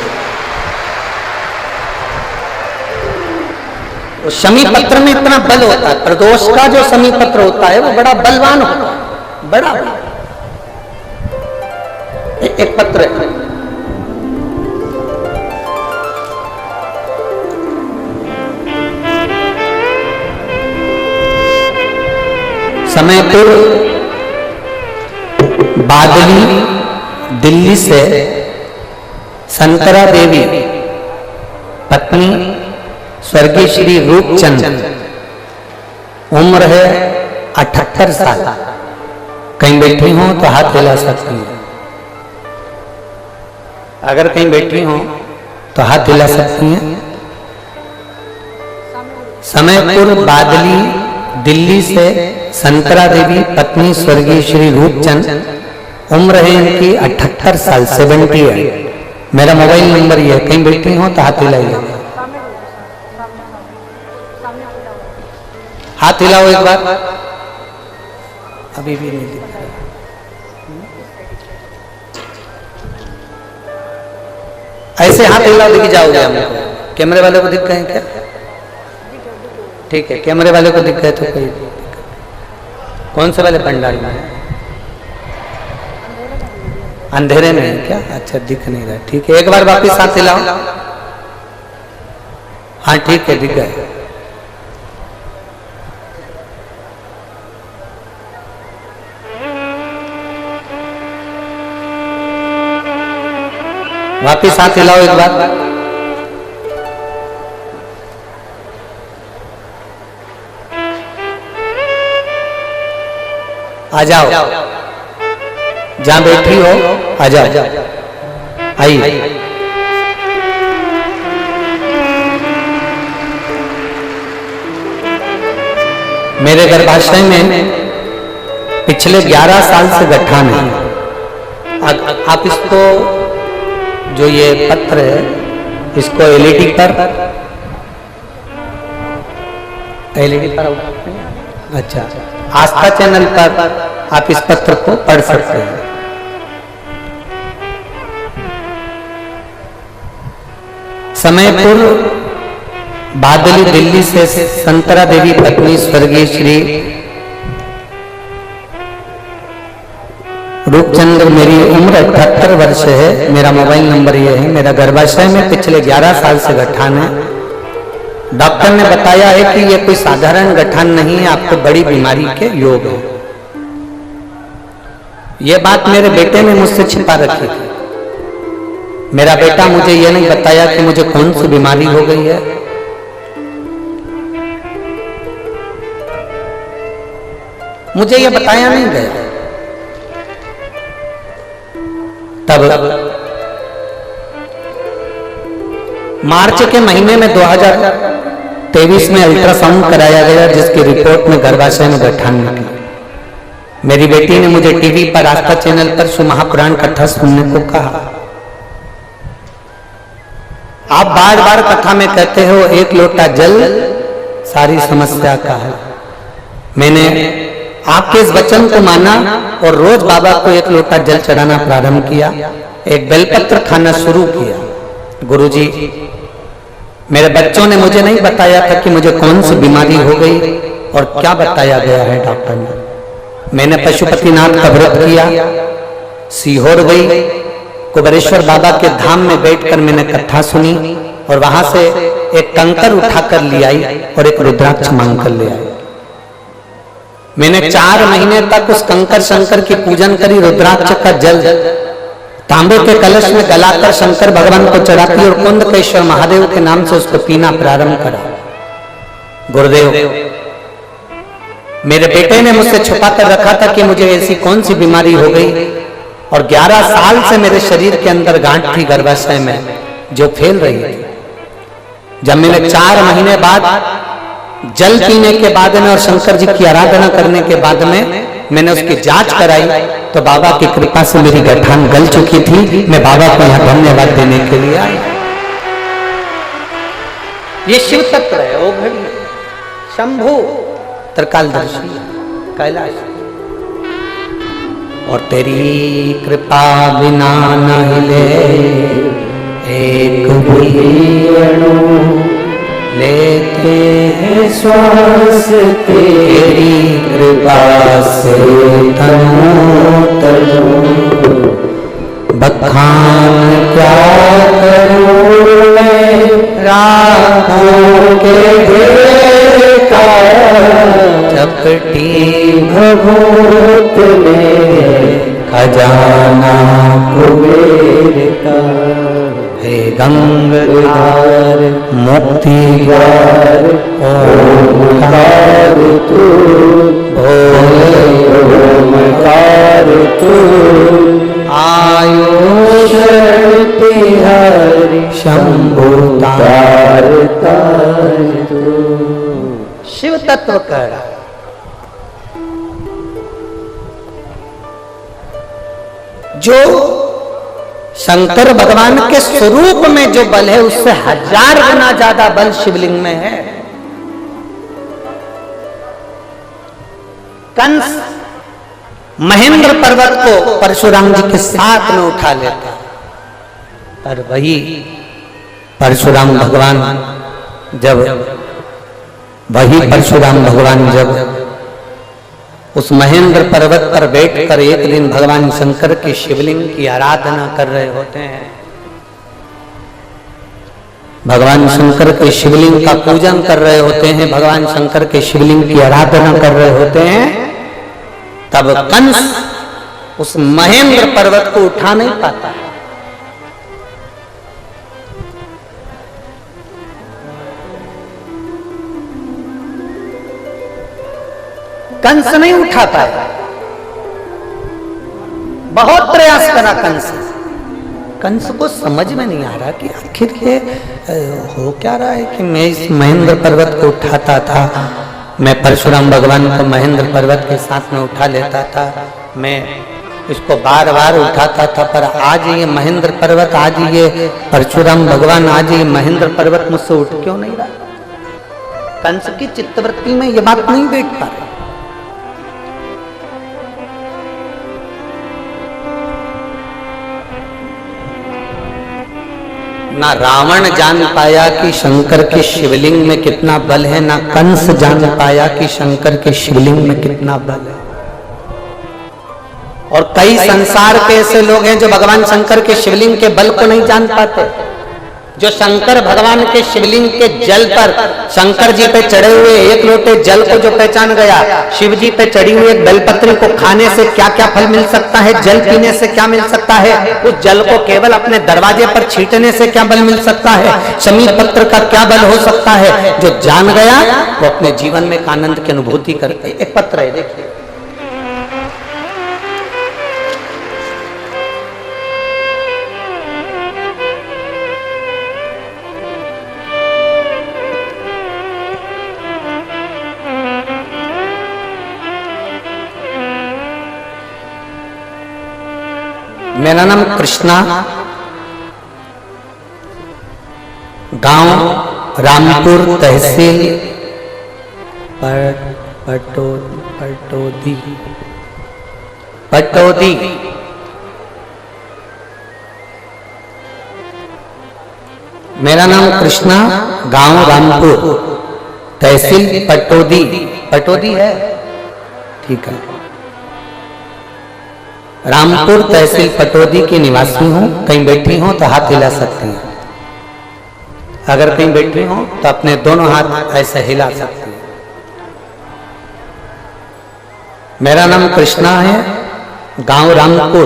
शमी पत्र में इतना बल होता है, प्रदोष का जो शमी पत्र होता है वो बड़ा बलवान होता है, बड़ा एक पत्र है। समयपुर बादली दिल्ली से संतरा देवी पत्नी स्वर्गीय श्री रूपचंद, उम्र है 78 साल। कहीं बैठी हो तो हाथ हिला सकती है, अगर कहीं बैठी हो तो हाथ हिला सकती हैं। समयपुर बादली दिल्ली से संतरा देवी पत्नी स्वर्गीय श्री रूपचंद, उम्र है इनकी 78 साल, 78। मेरा मोबाइल नंबर ये है, कहीं बैठी हो तो हाथ हिलाइए, हाथ हिलाओ एक बार, अभी भी नहीं दिख रहा। ऐसे हाथ हिलाओ, दिख जाओगे हमको। कैमरे वाले को दिख गए क्या? ठीक है, कैमरे वाले को दिख गए तो कोई कौन से वाले पंडाल में है? अंधेरे में है क्या? अच्छा, दिख नहीं रहा। ठीक है, एक बार वापिस हाथ हिलाओ। हाँ ठीक है, दिख गए। वापिस हाथ हिलाओ एक बार। आ जाओ, जहां बैठी हो आ जाओ, आइए। मेरे गर्भाशय में पिछले 11 साल से गठान है। आप इसको, जो ये पत्र है, इसको एलईडी पर अच्छा, आस्था चैनल पर आप इस पत्र को पढ़ सकते हैं। समयपुर बादली दिल्ली से संतरा देवी पत्नी स्वर्गीय श्री रूपचंद, मेरी उम्र 78 वर्ष है। मेरा मोबाइल नंबर ये है। मेरा गर्भाशय में पिछले 11 साल से गठान है। डॉक्टर ने बताया है कि ये कोई साधारण गठान नहीं है, आपको बड़ी बीमारी के योग है। ये बात मेरे बेटे ने मुझसे छिपा रखी थी। मेरा बेटा मुझे ये नहीं बताया कि मुझे कौन सी बीमारी हो गई है। मुझे ये बताया नहीं गया। तब मार्च के महीने में 2023 में अल्ट्रासाउंड कराया गया, जिसकी रिपोर्ट में गर्भाशय में गठान निकली। मेरी बेटी ने मुझे टीवी पर आस्था चैनल पर महापुराण कथा सुनने को कहा। आप बार बार कथा में कहते हो एक लोटा जल सारी समस्या का है। मैंने आपके इस वचन को माना और रोज बाबा को एक लोटा जल चढ़ाना प्रारंभ किया, एक बेलपत्र खाना शुरू किया। गुरुजी, मेरे बच्चों ने मुझे नहीं बताया था कि मुझे कौन सी बीमारी हो गई और क्या बताया गया है डॉक्टर ने। मैंने पशुपतिनाथ का व्रत किया, सीहोर गई, कुबेरेश्वर बाबा के धाम में बैठकर मैंने कथा सुनी और वहां से एक कंकर उठाकर ले आई और एक रुद्राक्ष मांग कर ले आई। मैंने 4 महीने तक उस कंकर शंकर की पूजन करी, रुद्राक्ष का जल तांबे के कलश में गलाकर शंकर भगवान को चढ़ाती और कुंदकेश्वर महादेव के नाम से उसको पीना प्रारंभ करा। गुरुदेव, मेरे बेटे ने मुझसे छुपा कर रखा था कि मुझे ऐसी कौन सी बीमारी हो गई और 11 साल से मेरे शरीर के अंदर गांठ थी गर्भाशय में जो फैल रही थी। जब मैंने 4 महीने बाद जल पीने के बाद में और शंकर जी की आराधना करने के बाद में मैंने उसकी जांच कराई तो बाबा की कृपा से मेरी गठान गल चुकी थी। मैं बाबा को यहाँ धन्यवाद देने के लिए आई। ये शिव तत्व है, ओ घड़ी शंभु त्रिकालदर्शी कैलाश, और तेरी कृपा बिना न हिले एक भी अणु, लेते हैं श्वास तेरी कृपा से तनु तनु। बखान क्या करूं मैं राहों के ढेर का, चपटी भभूत में खजाना कुबेर का। हे गंगाधर मुक्ति द्वार ओमकार तू, भोले ओमकार तू। आयुष तिहारी शंभु तार तार तू। शिव तत्व कर जो शंकर भगवान के स्वरूप में जो बल है उससे 1000 गुना ज्यादा बल शिवलिंग में है। कंस महेंद्र पर्वत को परशुराम जी के साथ में उठा लेता, पर वही परशुराम भगवान जब उस महेंद्र पर्वत पर बैठकर एक दिन भगवान शंकर के शिवलिंग की आराधना कर रहे होते हैं, भगवान शंकर के शिवलिंग का पूजन कर रहे होते हैं, भगवान शंकर के शिवलिंग की आराधना कर रहे होते हैं, तब कंस उस महेंद्र पर्वत को उठा नहीं पाता है। कंस नहीं उठा पाया, बहुत प्रयास करा कंस को समझ में नहीं आ रहा कि आखिर ये हो क्या रहा है कि मैं इस महेंद्र पर्वत को उठाता था, मैं परशुराम भगवान को महेंद्र पर्वत के साथ में उठा लेता था, मैं इसको बार बार उठाता था, पर आज ये महेंद्र पर्वत, आज ये परशुराम भगवान, आज ये महेंद्र पर्वत मुझसे उठ क्यों नहीं रहा। कंस की चित्तवृत्ति में ये बात नहीं बैठ पा रही। ना रावण जान पाया कि शंकर के शिवलिंग में कितना बल है, ना कंस जान पाया कि शंकर के शिवलिंग में कितना बल है। और कई संसार के ऐसे लोग हैं जो भगवान शंकर के शिवलिंग के बल को नहीं जान पाते। जो शंकर भगवान के शिवलिंग के जल पर, शंकर जी पे चढ़े हुए एक लोटे जल को जो पहचान गया, शिव जी पे चढ़ी हुई एक बेलपत्री को खाने से क्या क्या फल मिल सकता है, जल पीने से क्या मिल सकता है, उस जल को केवल अपने दरवाजे पर छींटने से क्या बल मिल सकता है, समीर पत्र का क्या बल हो सकता है, जो जान गया वो अपने जीवन में एक आनंद की अनुभूति करते। एक पत्र है, देखिए, मेरा नाम कृष्णा, गांव रामपुर, तहसील पटोदी। पटोदी मेरा नाम कृष्णा, गांव रामपुर, तहसील पटोदी। पटोदी है, ठीक है। रामपुर तहसील पटोदी की निवासी हूं। कहीं बैठी हो तो हाथ हिला सकती हैं। अगर कहीं बैठी हो तो अपने दोनों हाथ ऐसे हिला सकती हैं। मेरा नाम कृष्णा है, गांव रामपुर,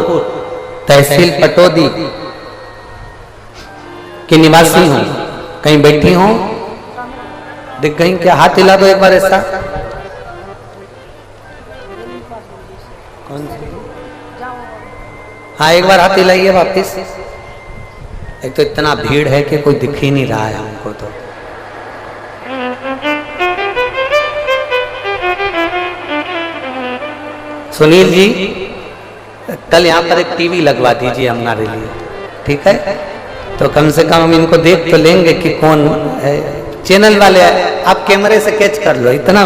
तहसील पटोदी की निवासी हूं। कहीं बैठी हो, दिख गई क्या? हाथ हिला दो एक बार ऐसा। कौन सी? हाँ, एक बार हाथ हिलाइए वापिस। एक तो इतना भीड़ है कि कोई दिख ही नहीं रहा है हमको। तो सुनील जी, कल यहाँ पर एक टीवी लगवा दीजिए हमारे लिए, ठीक है? तो कम से कम हम इनको देख तो लेंगे कि कौन है चैनल वाले। आप कैमरे से कैच कर लो। इतना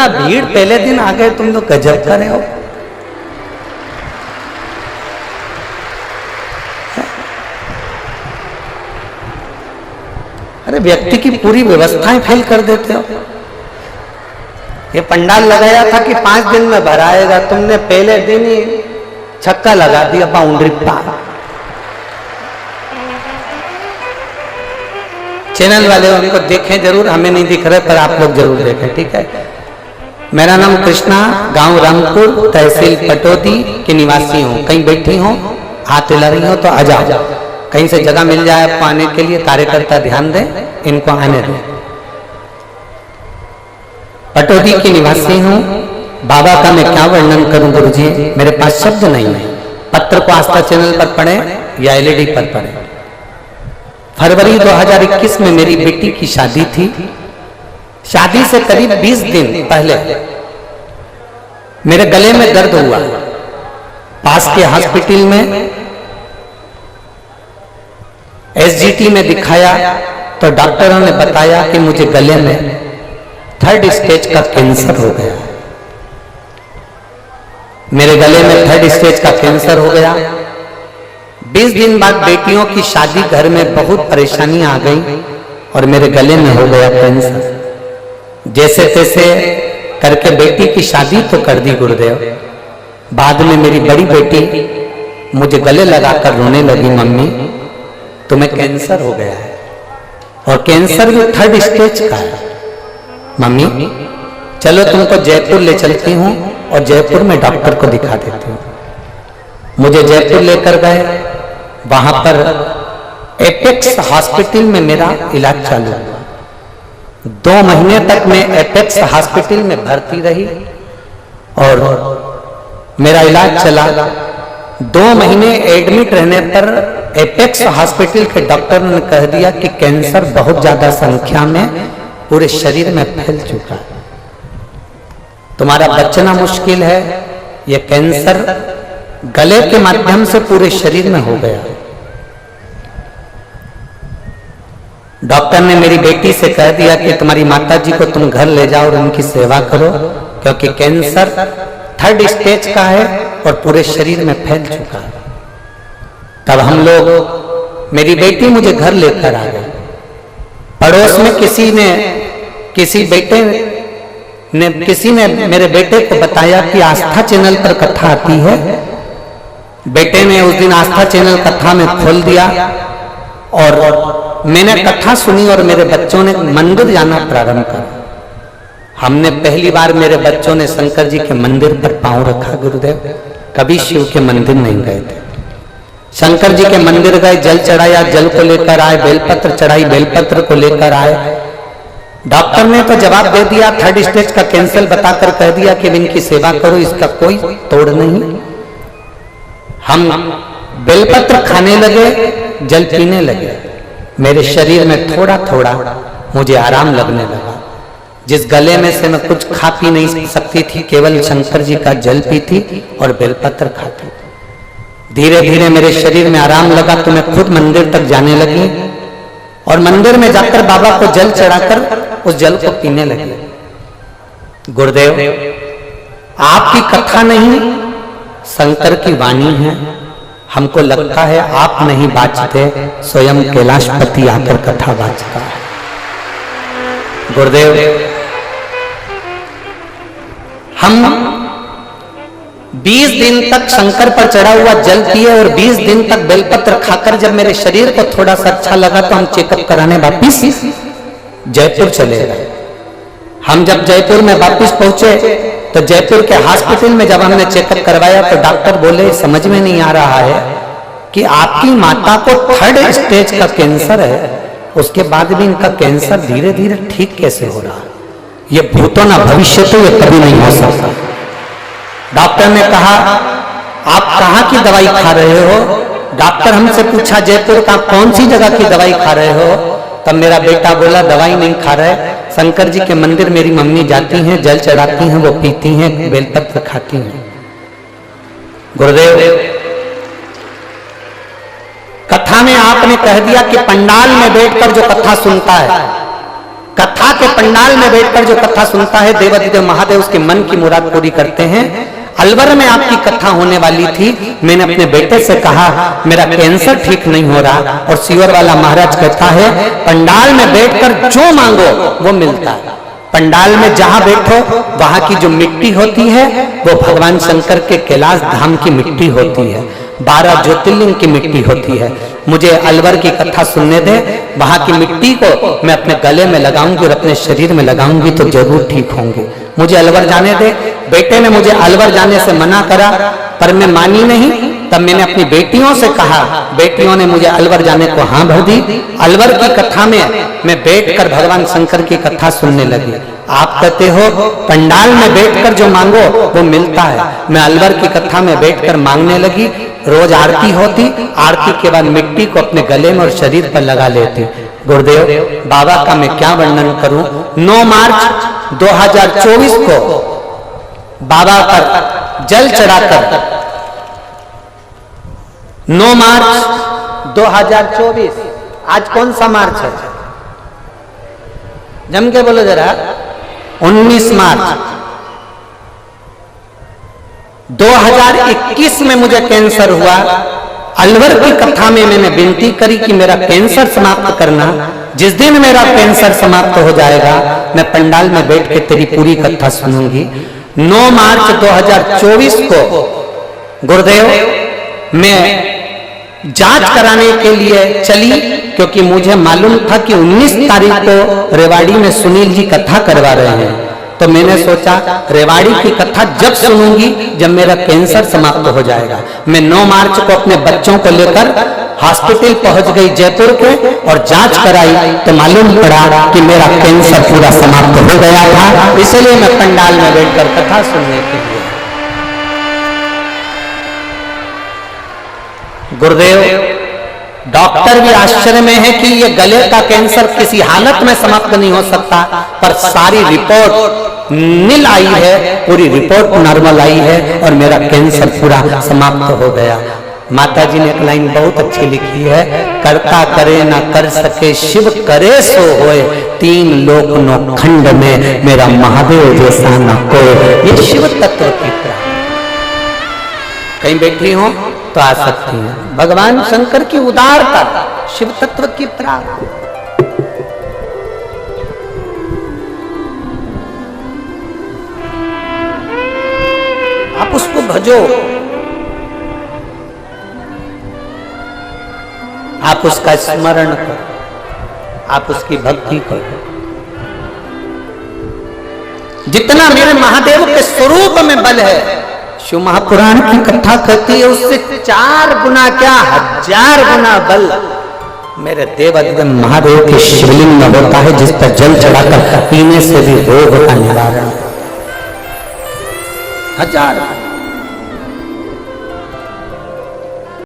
भीड़, पहले दिन आ गए तुम लोग, गजब कर रहे हो। अरे व्यक्ति की पूरी व्यवस्थाएं फेल कर देते हो। ये पंडाल लगाया था कि 5 दिन में भराएगा, तुमने पहले दिन ही छक्का लगा दिया, बाउंड्री पार। चैनल वाले उनको देखें जरूर, हमें नहीं दिख रहे पर आप लोग जरूर देखें, ठीक है? मेरा नाम कृष्णा, गांव रामपुर, तहसील पटोदी की निवासी हूँ। कहीं बैठी हो, हाथ हिला रही हो तो आ जाओ। कहीं से जगह मिल जाए आपको आने के लिए, कार्यकर्ता ध्यान दें, इनको आने दें। पटोदी की निवासी हूँ। बाबा का मैं क्या वर्णन करूं गुरुजी, मेरे पास शब्द नहीं है। पत्र को आस्था चैनल पर पढ़ें या एलईडी पर पढ़ें। फरवरी 2021 में मेरी बेटी की शादी थी। शादी से करीब 20 दिन पहले मेरे गले में दर्द हुआ। पास के हॉस्पिटल में एसजीटी में दिखाया तो डॉक्टरों ने बताया कि मुझे गले में 3rd स्टेज का कैंसर हो गया। मेरे गले में 3rd स्टेज का कैंसर हो गया। 20 दिन बाद बेटियों की शादी, घर में बहुत परेशानी आ गई और मेरे गले में हो गया कैंसर। जैसे तैसे करके बेटी की शादी तो कर दी गुरुदेव। बाद में मेरी बड़ी बेटी मुझे गले लगाकर रोने लगी, मम्मी तुम्हें कैंसर हो गया है और कैंसर भी 3rd स्टेज का है। मम्मी चलो तुमको जयपुर ले चलती हूँ और जयपुर में डॉक्टर को दिखा देती हूँ। मुझे जयपुर लेकर गए। वहां पर एपेक्स हॉस्पिटल में मेरा इलाज चालू हुआ। 2 महीने तक मैं एपेक्स हॉस्पिटल में भर्ती रही और मेरा इलाज चला। 2 महीने एडमिट रहने पर एपेक्स हॉस्पिटल के डॉक्टर ने कह दिया कि कैंसर बहुत ज्यादा संख्या में पूरे शरीर में फैल चुका है, तुम्हारा बचना मुश्किल है। यह कैंसर गले के माध्यम से पूरे शरीर में हो गया। डॉक्टर ने मेरी बेटी से कह दिया कि तुम्हारी माताजी को तुम घर ले जाओ और उनकी सेवा करो, क्योंकि कैंसर 3rd स्टेज का है और पूरे शरीर में फैल चुका है। तब हम लोग, मेरी बेटी मुझे घर लेकर आ गई। पड़ोस में किसी ने मेरे बेटे को बताया कि आस्था चैनल पर कथा आती है। बेटे ने उस दिन आस्था चैनल कथा में खोल दिया और मैंने कथा सुनी और मेरे बच्चों ने मंदिर जाना प्रारंभ करा। हमने पहली बार, मेरे बच्चों ने शंकर जी के मंदिर पर पांव रखा गुरुदेव। कभी शिव के मंदिर नहीं गए थे। शंकर जी के मंदिर गए, जल चढ़ाया, जल को लेकर आए, बेलपत्र चढ़ाई, बेलपत्र को लेकर आए। डॉक्टर ने तो जवाब दे दिया, 3rd स्टेज का कैंसर बताकर कह दिया कि इनकी सेवा करो, इसका कोई तोड़ नहीं। हम बेलपत्र खाने लगे, जल पीने लगे। मेरे शरीर में थोड़ा थोड़ा मुझे आराम लगने लगा। जिस गले में से मैं कुछ खा पी नहीं सकती थी, केवल शंकर जी का जल पीती और बेलपत्र खाती। धीरे धीरे मेरे शरीर में आराम लगा तो मैं खुद मंदिर तक जाने लगी और मंदिर में जाकर बाबा को जल चढ़ाकर उस जल को पीने लगी। गुरुदेव, आपकी कथा नहीं शंकर की वाणी है। हमको लगता है आप नहीं बाचते, स्वयं कैलाशपति आकर कथा बाचता है। गुरुदेव, हम 20 दिन तक शंकर पर चढ़ा हुआ जल पिए और 20 दिन तक बेलपत्र खाकर जब मेरे शरीर को थोड़ा सा अच्छा लगा तो हम चेकअप कराने वापिस जयपुर चले गए। हम जब जयपुर में वापिस पहुंचे तो जयपुर के हॉस्पिटल में जब हमने चेकअप करवाया तो डॉक्टर बोले समझ में नहीं आ रहा है कि आपकी माता को 3rd स्टेज का कैंसर है, उसके बाद भी इनका कैंसर धीरे धीरे ठीक कैसे हो रहा है? ये भूतो ना भविष्य तो ये कभी नहीं हो सकता। डॉक्टर ने कहा आप कहाँ की दवाई खा रहे हो? डॉक्टर हमसे पूछा जयपुर का कौन सी जगह की दवाई खा रहे हो? तब मेरा बेटा बोला दवाई नहीं खा रहे, शंकर जी के मंदिर मेरी मम्मी जाती हैं, जल चढ़ाती हैं, वो पीती हैं, बेलपत्र खाती हैं। गुरुदेव, कथा में आपने कह दिया कि पंडाल में बैठकर जो कथा सुनता है, कथा के पंडाल में बैठकर जो कथा सुनता है, देवाधिदेव महादेव उसके मन की मुराद पूरी करते हैं। अलवर में आपकी कथा होने वाली थी, मैंने अपने बेटे से कहा मेरा कैंसर ठीक नहीं हो रहा, और सीवर वाला महाराज कहता है पंडाल में बैठकर जो मांगो वो मिलता है। पंडाल में जहां बैठो वहां की जो मिट्टी होती है वो भगवान शंकर के कैलाश धाम की मिट्टी होती है, 12 ज्योतिर्लिंग की मिट्टी होती है। मुझे अलवर की कथा सुनने दे, वहां की मिट्टी को मैं अपने गले में लगाऊंगी और अपने शरीर में लगाऊंगी तो जरूर ठीक होंगे। मुझे अलवर जाने दे। बेटे ने मुझे अलवर जाने से मना करा पर मैं मानी नहीं। तब मैंने अपनी बेटियों से कहा, बेटियों ने मुझे अलवर जाने को हाँ भर दी। अलवर की कथा में मैं बैठकर भगवान शंकर की कथा सुनने लगी। आप कहते हो पंडाल में बैठकर जो मांगो वो मिलता है। मैं अलवर की कथा में बैठकर मांगने लगी। रोज आरती होती, आरती के बाद मिट्टी को अपने गले में और शरीर पर लगा लेती। गुरुदेव, बाबा का मैं क्या वर्णन करूं। 9 मार्च 2024 को बाबा पर जल चढ़ाकर, 9 मार्च 2024, आज कौन सा मार्च है? जम के बोलो जरा। 19 मार्च 2021 में मुझे कैंसर हुआ। अलवर की कथा में मैंने विनती करी कि मेरा कैंसर समाप्त करना। जिस दिन मेरा कैंसर समाप्त हो जाएगा मैं पंडाल में बैठ के तेरी पूरी कथा सुनूंगी। 9 मार्च 2024 को गुरुदेव मैं जांच कराने के लिए चली, क्योंकि मुझे मालूम था कि 19 तारीख को रेवाड़ी में सुनील जी कथा करवा रहे हैं। तो मैंने सोचा रेवाड़ी की कथा जब सुनूंगी जब मेरा कैंसर समाप्त हो जाएगा। मैं 9 मार्च को अपने बच्चों को लेकर हॉस्पिटल पहुंच गई जयपुर के और जांच कराई तो मालूम पड़ा कि मेरा कैंसर पूरा समाप्त हो गया था। इसलिए मैं पंडाल में बैठकर कथा सुनने के लिए। गुरुदेव, डॉक्टर भी आश्चर्य में है कि ये गले का कैंसर किसी हालत में समाप्त नहीं हो सकता, पर सारी रिपोर्ट नील आई है, पूरी रिपोर्ट नॉर्मल आई है और मेरा कैंसर पूरा समाप्त हो गया। माता जी ने एक लाइन बहुत अच्छी लिखी है, करता करे ना कर सके शिव करे सो होए, 3 लोक नो खंड में मेरा महादेव जैसा न कोई। ये शिव तत्व की प्राप्ति। कहीं बैठी हो तो आ सकती है। भगवान शंकर की उदारता, शिव तत्व की प्राप्ति। आप उसको भजो, आप उसका स्मरण करो, आप उसकी भक्ति करो। जितना मेरे महादेव के स्वरूप में बल है, शिव महापुराण की कथा कहती है उससे 4 गुना क्या 1000 गुना बल मेरे देवाधिदेव महादेव के शिवलिंग में होता है, जिस पर जल चढ़ाकर पीने से भी रोग का निवारण। 1000